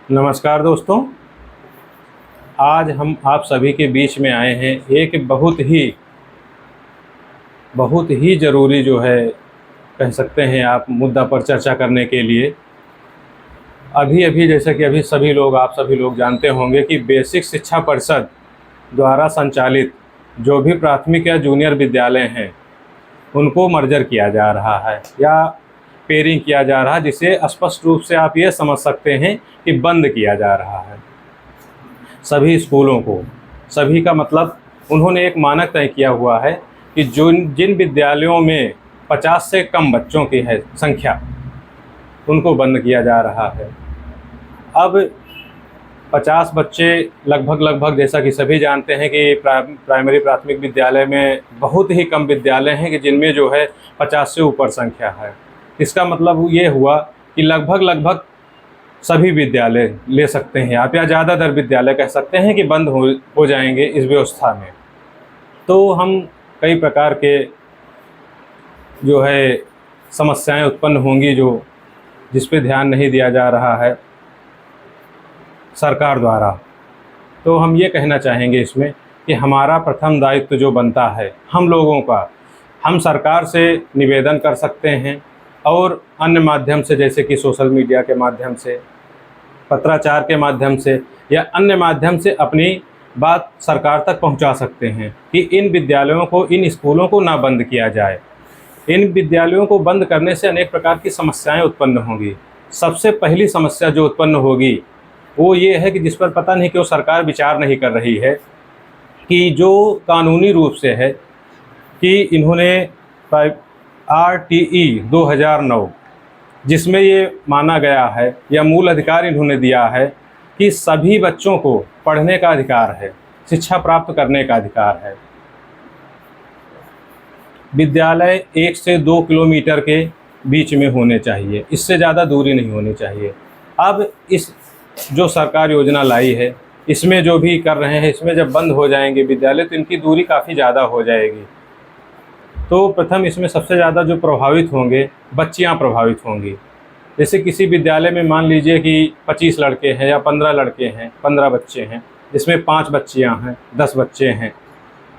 नमस्कार दोस्तों। आज हम आप सभी के बीच में आए हैं एक बहुत ही ज़रूरी जो है कह सकते हैं आप मुद्दा पर चर्चा करने के लिए। अभी जैसे कि अभी आप सभी लोग जानते होंगे कि बेसिक शिक्षा परिषद द्वारा संचालित जो भी प्राथमिक या जूनियर विद्यालय हैं उनको मर्जर किया जा रहा है या पेयरिंग किया जा रहा है, जिसे स्पष्ट रूप से आप ये समझ सकते हैं कि बंद किया जा रहा है सभी स्कूलों को। सभी का मतलब उन्होंने एक मानक तय किया हुआ है कि जिन विद्यालयों में 50 से कम बच्चों की है संख्या उनको बंद किया जा रहा है। अब 50 बच्चे लगभग जैसा कि सभी जानते हैं कि प्राइमरी प्राथमिक विद्यालय में बहुत ही कम विद्यालय हैं कि जिनमें जो है 50 से ऊपर संख्या है। इसका मतलब ये हुआ कि लगभग सभी विद्यालय ले सकते हैं आप, या ज़्यादातर विद्यालय कह सकते हैं कि बंद हो जाएंगे इस व्यवस्था में। तो हम कई प्रकार के जो है समस्याएं उत्पन्न होंगी जिस पे ध्यान नहीं दिया जा रहा है सरकार द्वारा। तो हम ये कहना चाहेंगे इसमें कि हमारा प्रथम दायित्व जो बनता है हम लोगों का, हम सरकार से निवेदन कर सकते हैं और अन्य माध्यम से जैसे कि सोशल मीडिया के माध्यम से, पत्राचार के माध्यम से या अन्य माध्यम से अपनी बात सरकार तक पहुंचा सकते हैं कि इन विद्यालयों को, इन स्कूलों को ना बंद किया जाए। इन विद्यालयों को बंद करने से अनेक प्रकार की समस्याएं उत्पन्न होंगी। सबसे पहली समस्या जो उत्पन्न होगी वो ये है कि जिस पर पता नहीं क्यों सरकार विचार नहीं कर रही है कि जो कानूनी रूप से है कि इन्होंने RTE 2009 जिसमें ये माना गया है या मूल अधिकार इन्होंने दिया है कि सभी बच्चों को पढ़ने का अधिकार है, शिक्षा प्राप्त करने का अधिकार है। विद्यालय 1 से 2 किलोमीटर के बीच में होने चाहिए, इससे ज़्यादा दूरी नहीं होनी चाहिए। अब इस जो सरकार योजना लाई है इसमें जो भी कर रहे हैं, इसमें जब बंद हो जाएंगे विद्यालय तो इनकी दूरी काफ़ी ज़्यादा हो जाएगी। तो प्रथम इसमें सबसे ज़्यादा जो प्रभावित होंगे बच्चियां प्रभावित होंगी। जैसे किसी विद्यालय में मान लीजिए कि 25 लड़के हैं या 15 लड़के हैं, 15 बच्चे हैं, जिसमें 5 बच्चियां हैं, 10 बच्चे हैं,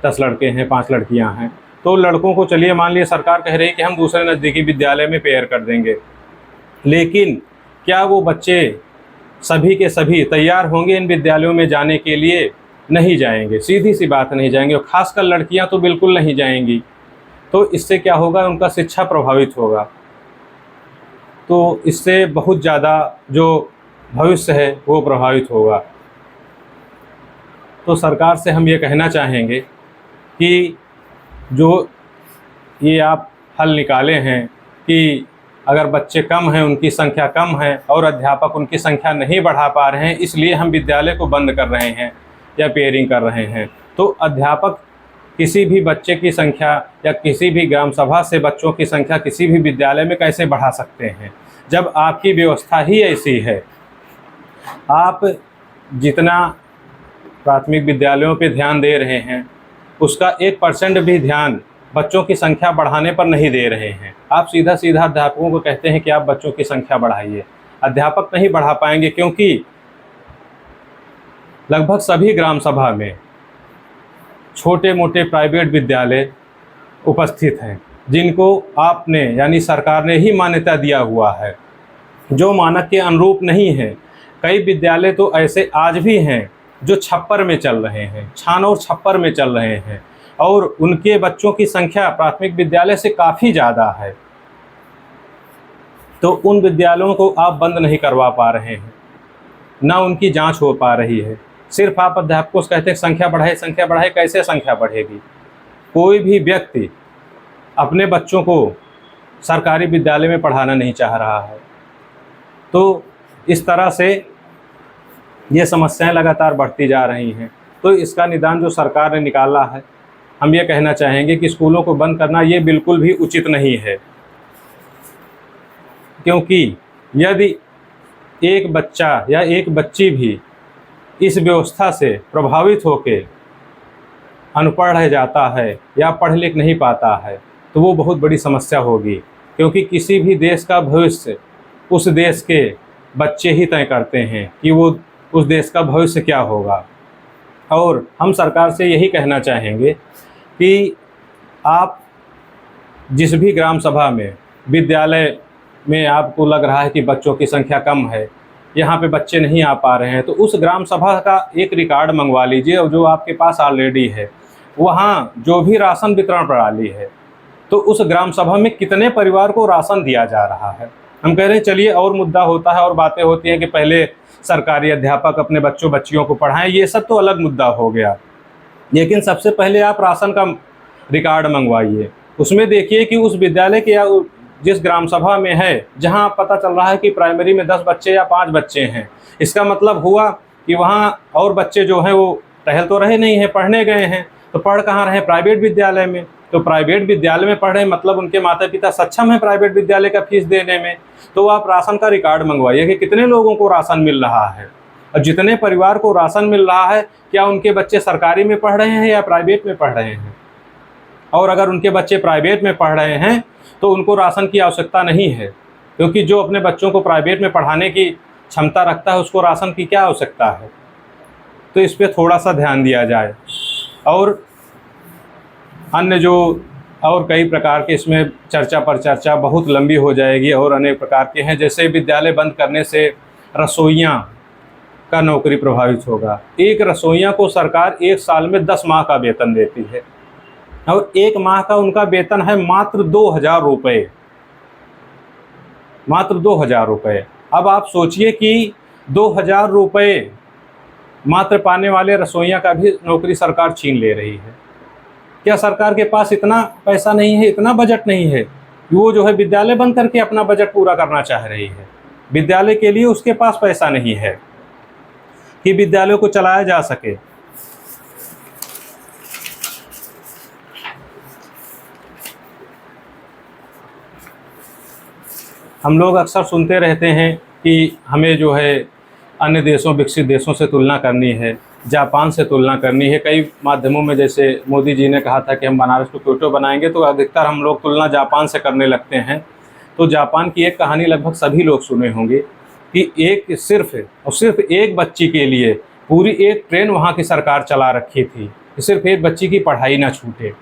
10 लड़के हैं, 5 लड़कियां हैं। तो लड़कों को चलिए मान लीजिए सरकार कह रही है कि हम दूसरे नज़दीकी विद्यालय में पेयर कर देंगे, लेकिन क्या वो बच्चे सभी के सभी तैयार होंगे इन विद्यालयों में जाने के लिए? नहीं जाएंगे, सीधी सी बात नहीं जाएंगे, और ख़ासकर लड़कियां तो बिल्कुल नहीं जाएंगी। तो इससे क्या होगा, उनका शिक्षा प्रभावित होगा। तो इससे बहुत ज़्यादा जो भविष्य है वो प्रभावित होगा। तो सरकार से हम ये कहना चाहेंगे कि जो ये आप हल निकाले हैं कि अगर बच्चे कम हैं, उनकी संख्या कम है और अध्यापक उनकी संख्या नहीं बढ़ा पा रहे हैं, इसलिए हम विद्यालय को बंद कर रहे हैं या पेयरिंग कर रहे हैं। तो अध्यापक किसी भी बच्चे की संख्या या किसी भी ग्राम सभा से बच्चों की संख्या किसी भी विद्यालय में कैसे बढ़ा सकते हैं जब आपकी व्यवस्था ही ऐसी है। आप जितना प्राथमिक विद्यालयों पे ध्यान दे रहे हैं उसका 1% भी ध्यान बच्चों की संख्या बढ़ाने पर नहीं दे रहे हैं। आप सीधा अध्यापकों को कहते हैं कि आप बच्चों की संख्या बढ़ाइए, अध्यापक नहीं बढ़ा पाएंगे क्योंकि लगभग सभी ग्राम सभा में छोटे मोटे प्राइवेट विद्यालय उपस्थित हैं जिनको आपने यानी सरकार ने ही मान्यता दिया हुआ है, जो मानक के अनुरूप नहीं है। कई विद्यालय तो ऐसे आज भी हैं जो छप्पर में चल रहे हैं, छान और छप्पर में चल रहे हैं, और उनके बच्चों की संख्या प्राथमिक विद्यालय से काफ़ी ज़्यादा है। तो उन विद्यालयों को आप बंद नहीं करवा पा रहे हैं, ना उनकी जांच हो पा रही है। सिर्फ आप अध्यापकों से कहते हैं संख्या बढ़ाए, कैसे संख्या बढ़ेगी? कोई भी व्यक्ति अपने बच्चों को सरकारी विद्यालय में पढ़ाना नहीं चाह रहा है। तो इस तरह से ये समस्याएं लगातार बढ़ती जा रही हैं। तो इसका निदान जो सरकार ने निकाला है, हम ये कहना चाहेंगे कि स्कूलों को बंद करना ये बिल्कुल भी उचित नहीं है, क्योंकि यदि एक बच्चा या एक बच्ची भी इस व्यवस्था से प्रभावित होकर अनपढ़ रह जाता है या पढ़ लिख नहीं पाता है तो वो बहुत बड़ी समस्या होगी। क्योंकि किसी भी देश का भविष्य उस देश के बच्चे ही तय करते हैं कि वो उस देश का भविष्य क्या होगा। और हम सरकार से यही कहना चाहेंगे कि आप जिस भी ग्राम सभा में, विद्यालय में आपको लग रहा है कि बच्चों की संख्या कम है, यहाँ पे बच्चे नहीं आ पा रहे हैं, तो उस ग्राम सभा का एक रिकॉर्ड मंगवा लीजिए और जो आपके पास ऑलरेडी है, वहाँ जो भी राशन वितरण प्रणाली है, तो उस ग्राम सभा में कितने परिवार को राशन दिया जा रहा है। हम कह रहे हैं चलिए, और मुद्दा होता है और बातें होती हैं कि पहले सरकारी अध्यापक अपने बच्चों बच्चियों को पढ़ाएं, ये सब तो अलग मुद्दा हो गया। लेकिन सबसे पहले आप राशन का रिकॉर्ड मंगवाइए, उसमें देखिए कि उस विद्यालय के या जिस ग्राम सभा में है, जहां पता चल रहा है कि प्राइमरी में 10 बच्चे या 5 बच्चे हैं, इसका मतलब हुआ कि वहां और बच्चे जो हैं वो टहल तो रहे नहीं हैं, पढ़ने गए हैं। तो पढ़ कहाँ रहे? प्राइवेट विद्यालय में। तो प्राइवेट विद्यालय में पढ़ रहे हैं, मतलब उनके माता पिता सक्षम हैं प्राइवेट विद्यालय का फीस देने में। तो आप राशन का रिकॉर्ड मंगवाइए कि कितने लोगों को राशन मिल रहा है, और जितने परिवार को राशन मिल रहा है, क्या उनके बच्चे सरकारी में पढ़ रहे हैं या प्राइवेट में पढ़ रहे हैं। और अगर उनके बच्चे प्राइवेट में पढ़ रहे हैं तो उनको राशन की आवश्यकता नहीं है, क्योंकि जो अपने बच्चों को प्राइवेट में पढ़ाने की क्षमता रखता है उसको राशन की क्या आवश्यकता है। तो इस पर थोड़ा सा ध्यान दिया जाए। और अन्य जो और कई प्रकार के, इसमें चर्चा पर चर्चा बहुत लंबी हो जाएगी और अनेक प्रकार के हैं। जैसे विद्यालय बंद करने से रसोइयाँ का नौकरी प्रभावित होगा। एक रसोइया को सरकार 1 साल में 10 माह का वेतन देती है, और 1 माह का उनका वेतन है मात्र 2000 रुपये, मात्र 2000 रुपये। अब आप सोचिए कि 2000 रुपये मात्र पाने वाले रसोइया का भी नौकरी सरकार छीन ले रही है। क्या सरकार के पास इतना पैसा नहीं है, इतना बजट नहीं है कि वो जो है विद्यालय बंद करके अपना बजट पूरा करना चाह रही है? विद्यालय के लिए उसके पास पैसा नहीं है कि विद्यालयों को चलाया जा सके। हम लोग अक्सर सुनते रहते हैं कि हमें जो है अन्य देशों, विकसित देशों से तुलना करनी है, जापान से तुलना करनी है। कई माध्यमों में, जैसे मोदी जी ने कहा था कि हम बनारस को क्योटो बनाएंगे, तो अधिकतर हम लोग तुलना जापान से करने लगते हैं। तो जापान की एक कहानी लगभग सभी लोग सुने होंगे कि सिर्फ एक बच्ची के लिए पूरी एक ट्रेन वहाँ की सरकार चला रखी थी, सिर्फ एक बच्ची की पढ़ाई ना छूटे।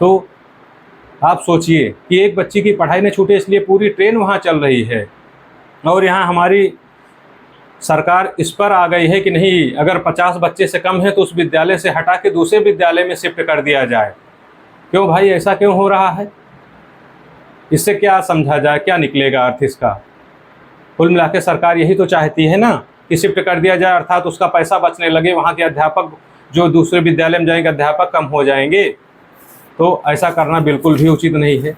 तो आप सोचिए कि एक बच्ची की पढ़ाई न छूटे, इसलिए पूरी ट्रेन वहाँ चल रही है। और यहाँ हमारी सरकार इस पर आ गई है कि नहीं, अगर 50 बच्चे से कम है तो उस विद्यालय से हटा के दूसरे विद्यालय में शिफ्ट कर दिया जाए। क्यों भाई, ऐसा क्यों हो रहा है? इससे क्या समझा जाए, क्या निकलेगा अर्थ इसका? कुल मिला के सरकार यही तो चाहती है ना कि शिफ्ट कर दिया जाए, अर्थात उसका पैसा बचने लगे, वहाँ के अध्यापक जो दूसरे विद्यालय में जाएंगे अध्यापक कम हो जाएंगे। तो ऐसा करना बिल्कुल भी उचित नहीं है।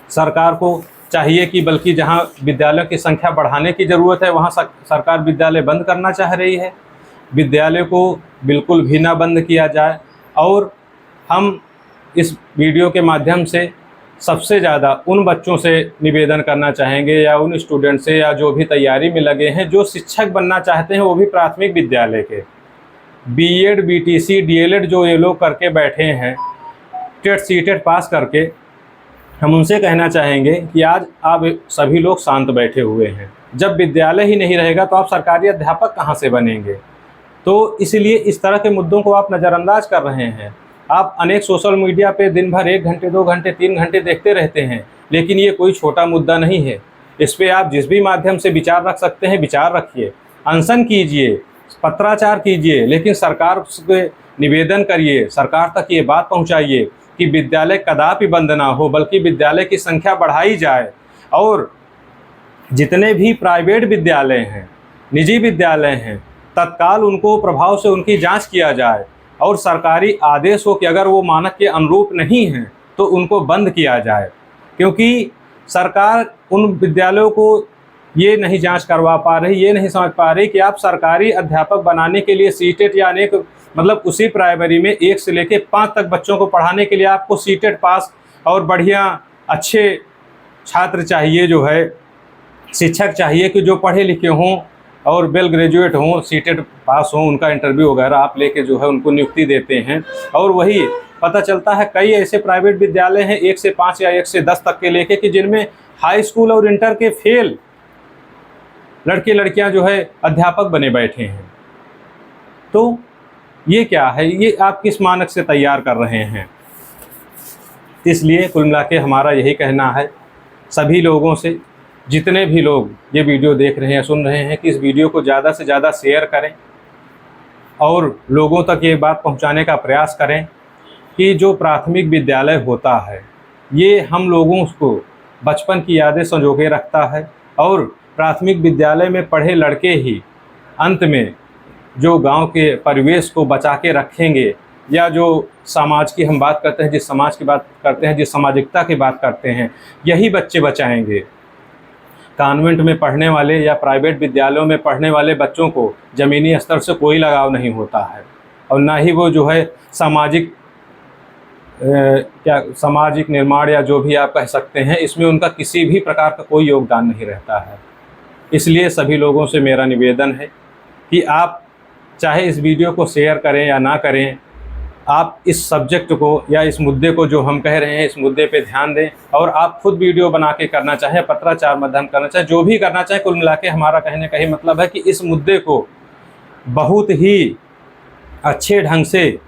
सरकार को चाहिए कि बल्कि जहां विद्यालयों की संख्या बढ़ाने की ज़रूरत है, वहां सरकार विद्यालय बंद करना चाह रही है। विद्यालय को बिल्कुल भी ना बंद किया जाए। और हम इस वीडियो के माध्यम से सबसे ज़्यादा उन बच्चों से निवेदन करना चाहेंगे, या उन स्टूडेंट से, या जो भी तैयारी में लगे हैं, जो शिक्षक बनना चाहते हैं, वो भी प्राथमिक विद्यालय के, बीएड, बीटीसी, डीएलएड जो ये लोग करके बैठे हैं, टेट सीटेट पास करके, हम उनसे कहना चाहेंगे कि आज आप सभी लोग शांत बैठे हुए हैं। जब विद्यालय ही नहीं रहेगा तो आप सरकारी अध्यापक कहाँ से बनेंगे? तो इसलिए इस तरह के मुद्दों को आप नज़रअंदाज कर रहे हैं। आप अनेक सोशल मीडिया पे दिन भर 1 घंटे, 2 घंटे, 3 घंटे देखते रहते हैं, लेकिन ये कोई छोटा मुद्दा नहीं है। इस पर आप जिस भी माध्यम से विचार रख सकते हैं, विचार रखिए, अनशन कीजिए, पत्राचार कीजिए, लेकिन सरकार से निवेदन करिए, सरकार तक ये बात पहुँचाइए कि विद्यालय कदापि बंद ना हो, बल्कि विद्यालय की संख्या बढ़ाई जाए। और जितने भी प्राइवेट विद्यालय हैं, निजी विद्यालय हैं, तत्काल उनको प्रभाव से उनकी जांच किया जाए, और सरकारी आदेश हो कि अगर वो मानक के अनुरूप नहीं हैं तो उनको बंद किया जाए। क्योंकि सरकार उन विद्यालयों को ये नहीं जांच करवा पा रही, ये नहीं समझ पा रही कि आप सरकारी अध्यापक बनाने के लिए सीटेट या अनेक, मतलब उसी प्राइमरी में 1 से लेकर 5 तक बच्चों को पढ़ाने के लिए आपको सीटेट पास और बढ़िया अच्छे छात्र चाहिए, जो है शिक्षक चाहिए कि जो पढ़े लिखे हों और वेल ग्रेजुएट हों, सीटेट पास हों, उनका इंटरव्यू वगैरह आप लेके जो है उनको नियुक्ति देते हैं। और वही पता चलता है कई ऐसे प्राइवेट विद्यालय हैं 1 से 5 या 1 से 10 तक के लेके कि जिनमें हाई स्कूल और इंटर के फेल लड़के लड़कियां जो है अध्यापक बने बैठे हैं। तो ये क्या है, ये आप किस मानक से तैयार कर रहे हैं? इसलिए कुल मिला के हमारा यही कहना है सभी लोगों से, जितने भी लोग ये वीडियो देख रहे हैं, सुन रहे हैं, कि इस वीडियो को ज़्यादा से ज़्यादा शेयर करें और लोगों तक ये बात पहुंचाने का प्रयास करें कि जो प्राथमिक विद्यालय होता है ये हम लोगों को बचपन की यादें संजो के रखता है, और प्राथमिक विद्यालय में पढ़े लड़के ही अंत में जो गांव के परिवेश को बचा के रखेंगे, या जो समाज की हम बात करते हैं, जिस समाज की बात करते हैं, जिस सामाजिकता की बात करते हैं, यही बच्चे बचाएंगे। कॉन्वेंट में पढ़ने वाले या प्राइवेट विद्यालयों में पढ़ने वाले बच्चों को ज़मीनी स्तर से कोई लगाव नहीं होता है, और ना ही वो जो है सामाजिक निर्माण या जो भी आप कह सकते हैं, इसमें उनका किसी भी प्रकार का कोई योगदान नहीं रहता है। इसलिए सभी लोगों से मेरा निवेदन है कि आप चाहे इस वीडियो को शेयर करें या ना करें, आप इस सब्जेक्ट को या इस मुद्दे को जो हम कह रहे हैं, इस मुद्दे पे ध्यान दें, और आप खुद वीडियो बना के करना चाहें, पत्राचार माध्यम करना चाहें, जो भी करना चाहें, कुल मिला के हमारा कहने का ही मतलब है कि इस मुद्दे को बहुत ही अच्छे ढंग से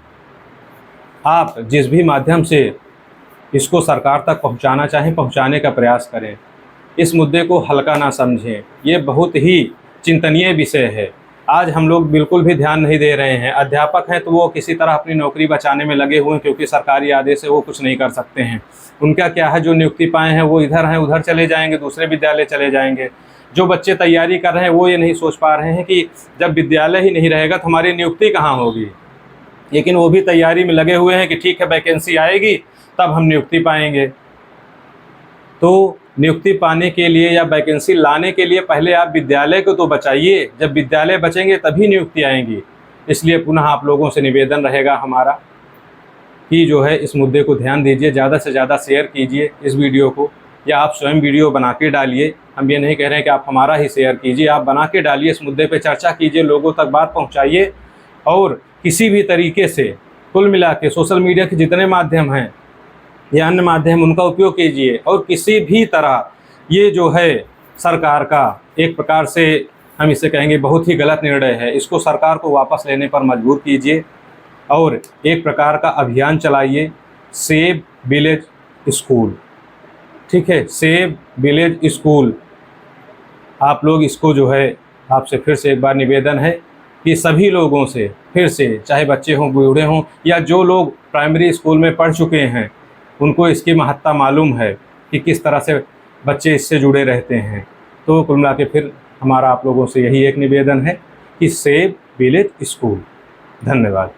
आप जिस भी माध्यम से इसको सरकार तक पहुंचाना चाहें, पहुंचाने का प्रयास करें। इस मुद्दे को हल्का ना समझें, ये बहुत ही चिंतनीय विषय है। आज हम लोग बिल्कुल भी ध्यान नहीं दे रहे हैं। अध्यापक हैं तो वो किसी तरह अपनी नौकरी बचाने में लगे हुए हैं, क्योंकि सरकारी आदेश से वो कुछ नहीं कर सकते हैं। उनका क्या है, जो नियुक्ति पाए हैं वो इधर हैं, उधर चले जाएंगे, दूसरे विद्यालय चले जाएंगे। जो बच्चे तैयारी कर रहे हैं वो ये नहीं सोच पा रहे हैं कि जब विद्यालय ही नहीं रहेगा तो हमारी नियुक्ति कहाँ होगी। लेकिन वो भी तैयारी में लगे हुए हैं कि ठीक है, वैकेंसी आएगी तब हम नियुक्ति पाएंगे। तो नियुक्ति पाने के लिए या वैकेंसी लाने के लिए पहले आप विद्यालय को तो बचाइए, जब विद्यालय बचेंगे तभी नियुक्ति आएंगी। इसलिए पुनः आप लोगों से निवेदन रहेगा हमारा कि जो है इस मुद्दे को ध्यान दीजिए, ज़्यादा से ज़्यादा शेयर कीजिए इस वीडियो को, या आप स्वयं वीडियो बना के डालिए। हम ये नहीं कह रहे हैं कि आप हमारा ही शेयर कीजिए, आप बना के डालिए, इस मुद्दे पर चर्चा कीजिए, लोगों तक बात पहुँचाइए। और किसी भी तरीके से कुल मिला के सोशल मीडिया के जितने माध्यम हैं या अन्य माध्यम, उनका उपयोग कीजिए। और किसी भी तरह ये जो है सरकार का एक प्रकार से हम इसे कहेंगे बहुत ही गलत निर्णय है, इसको सरकार को वापस लेने पर मजबूर कीजिए और एक प्रकार का अभियान चलाइए, सेव विलेज स्कूल। ठीक है, सेव विलेज स्कूल। आप लोग इसको जो है, आपसे फिर से एक बार निवेदन है कि सभी लोगों से फिर से, चाहे बच्चे हों, बूढ़े हों, या जो लोग प्राइमरी स्कूल में पढ़ चुके हैं, उनको इसकी महत्ता मालूम है कि किस तरह से बच्चे इससे जुड़े रहते हैं। तो कुल मिला के फिर हमारा आप लोगों से यही एक निवेदन है कि सेव विलेज स्कूल। धन्यवाद।